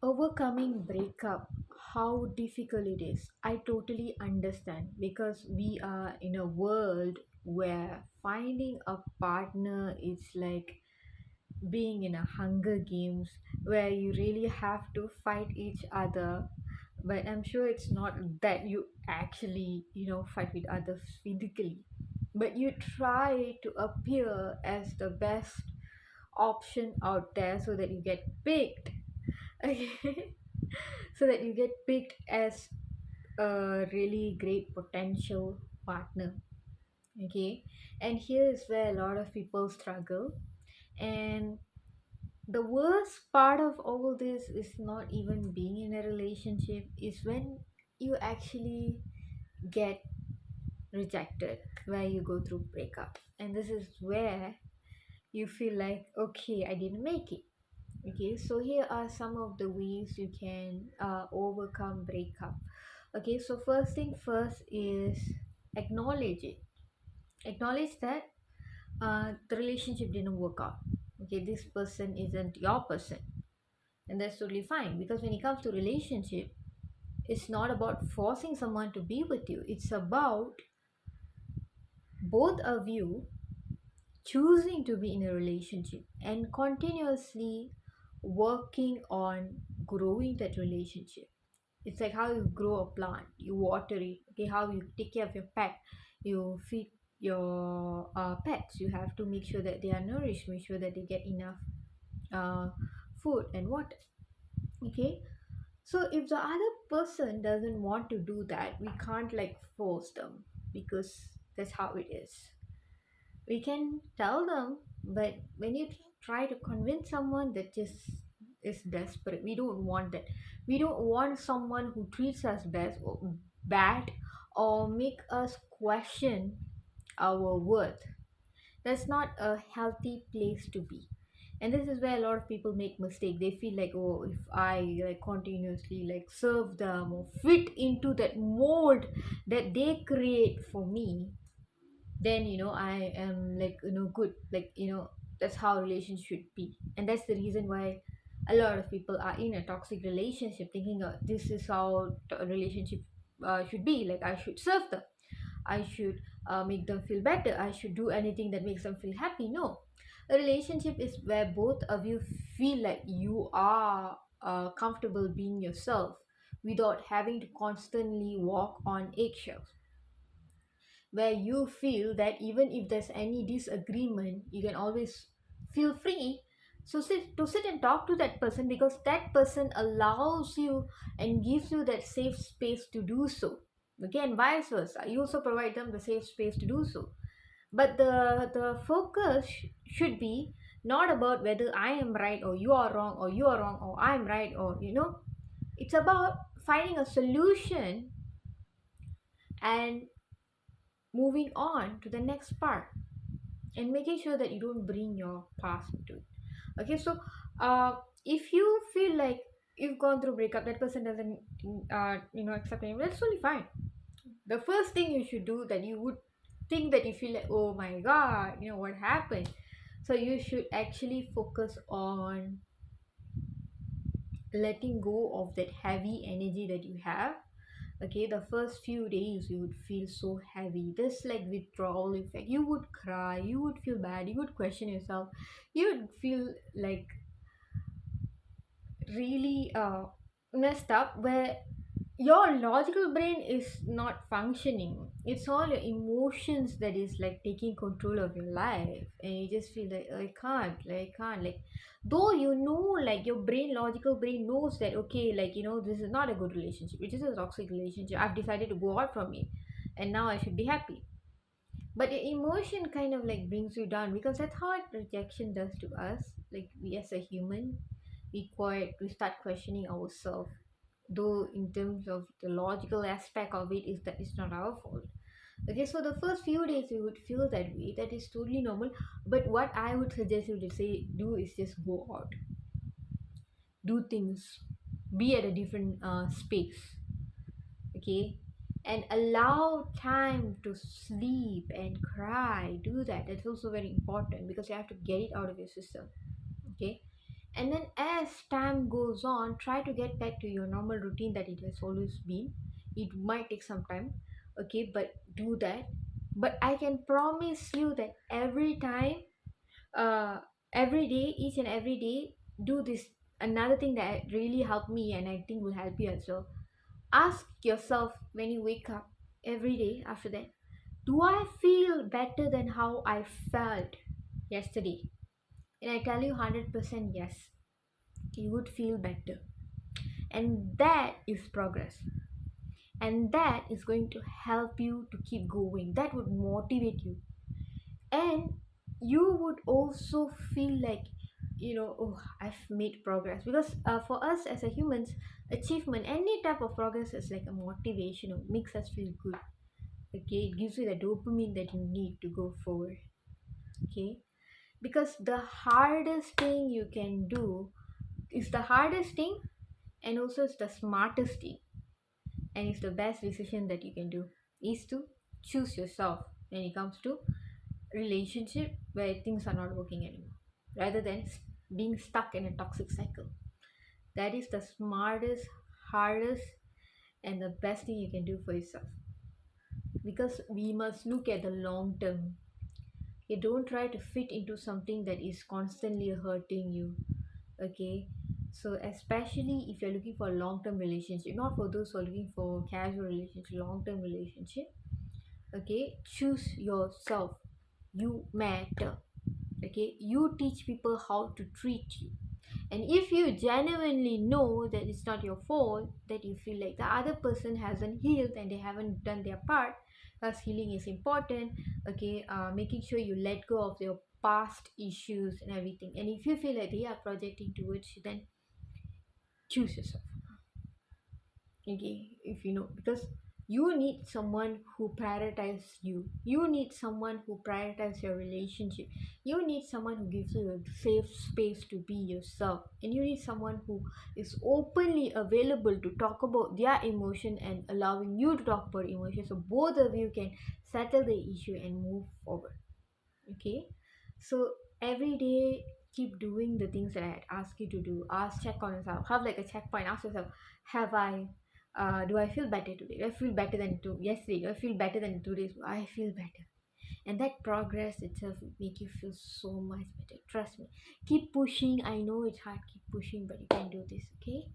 Overcoming breakup, how difficult it is. I totally understand because we are in a world where finding a partner is like being in a hunger games where you really have to fight each other. But I'm sure it's not that you actually fight with others physically, but you try to appear as the best option out there so that you get picked. Okay. So that you get picked as a really great potential partner. Okay. And here is where a lot of people struggle. And the worst part of all this is not even being in a relationship, is when you actually get rejected, where you go through breakup. And this is where you feel like, okay, I didn't make it. Okay, so here are some of the ways you can overcome breakup. Okay, so first thing first is acknowledge it. Acknowledge that the relationship didn't work out. Okay, this person isn't your person, and that's totally fine, because when it comes to relationship, it's not about forcing someone to be with you. It's about both of you choosing to be in a relationship and continuously working on growing that relationship. It's like how you grow a plant, you water it. Okay, how you take care of your pet, you feed your pets. You have to make sure that they are nourished, make sure that they get enough uh, food and water. Okay, so if the other person doesn't want to do that, we can't like force them, because that's how it is. We can tell them, but when you try to convince someone, that just is desperate. We don't want that. We don't want someone who treats us bad or make us question our worth. That's not a healthy place to be. And this is where a lot of people make mistake. They feel like, oh, if I like continuously like serve them or fit into that mold that they create for me, then I am like good, like that's how relations should be. And that's the reason why a lot of people are in a toxic relationship, thinking this is how a relationship should be. Like, I should serve them, I should make them feel better, I should do anything that makes them feel happy. No, a relationship is where both of you feel like you are comfortable being yourself without having to constantly walk on eggshells, where you feel that even if there's any disagreement, you can always feel free to sit and talk to that person, because that person allows you and gives you that safe space to do so. Again, vice versa, you also provide them the safe space to do so. But the focus should be not about whether I am right or you are wrong, or you are wrong or I'm right, or it's about finding a solution and moving on to the next part, and making sure that you don't bring your past into it. Okay, so if you feel like you've gone through breakup, that person doesn't accept you, that's totally fine. The first thing you should do, that you would think that you feel like, oh my god, what happened. So you should actually focus on letting go of that heavy energy that you have. Okay, the first few days you would feel so heavy, this like withdrawal effect. You would cry, you would feel bad, you would question yourself, you would feel like really messed up, where your logical brain is not functioning. It's all your emotions that is like taking control of your life, and you just feel like, I can't, like, though like your logical brain knows that, okay, like, this is not a good relationship, it is a toxic relationship, I've decided to go out from it, and now I should be happy. But the emotion kind of like brings you down, because that's how rejection does to us. Like, we as a human, we start questioning ourselves, though in terms of the logical aspect of it is that it's not our fault. Okay, so the first few days you would feel that way, that is totally normal. But what I would suggest you to say do is just go out, do things, be at a different space. Okay, and allow time to sleep and cry. Do that. That's also very important, because you have to get it out of your system. Okay, And then as time goes on, try to get back to your normal routine that it has always been. It might take some time, okay, but do that. But I can promise you that every time, uh every day, each and every day, do this. Another thing that really helped me and I think will help you as well, ask yourself when you wake up every day after that, do I feel better than how I felt yesterday? And I tell you 100% yes, you would feel better. And that is progress. And that is going to help you to keep going. That would motivate you. And you would also feel like, oh, I've made progress. Because for us as a humans, achievement, any type of progress is like a motivation, or makes us feel good. Okay, it gives you the dopamine that you need to go forward. Okay, because the hardest thing you can do is the hardest thing, and also it's the smartest thing, and it's the best decision that you can do, is to choose yourself when it comes to relationship where things are not working anymore, rather than being stuck in a toxic cycle. That is the smartest, hardest, and the best thing you can do for yourself, because we must look at the long term. You don't try to fit into something that is constantly hurting you. Okay, so especially if you're looking for a long-term relationship, not for those who are looking for casual relationship, long-term relationship. Okay, choose yourself. You matter. Okay, you teach people how to treat you. And if you genuinely know that it's not your fault, that you feel like the other person hasn't healed and they haven't done their part, because healing is important. Okay, making sure you let go of your past issues and everything. And if you feel like they are projecting towards you, then choose yourself. Okay, if you know, because you need someone who prioritizes you, you need someone who prioritizes your relationship, you need someone who gives you a safe space to be yourself, and you need someone who is openly available to talk about their emotion and allowing you to talk about emotion, so both of you can settle the issue and move forward. Okay, so every day keep doing the things that I had asked you to do. Ask, check on yourself, have like a checkpoint, ask yourself, have I do I feel better today? Do I feel better than yesterday? Do I feel better than 2 days ago? I feel better. And that progress itself will make you feel so much better. Trust me. Keep pushing. I know it's hard. Keep pushing, but you can do this. Okay?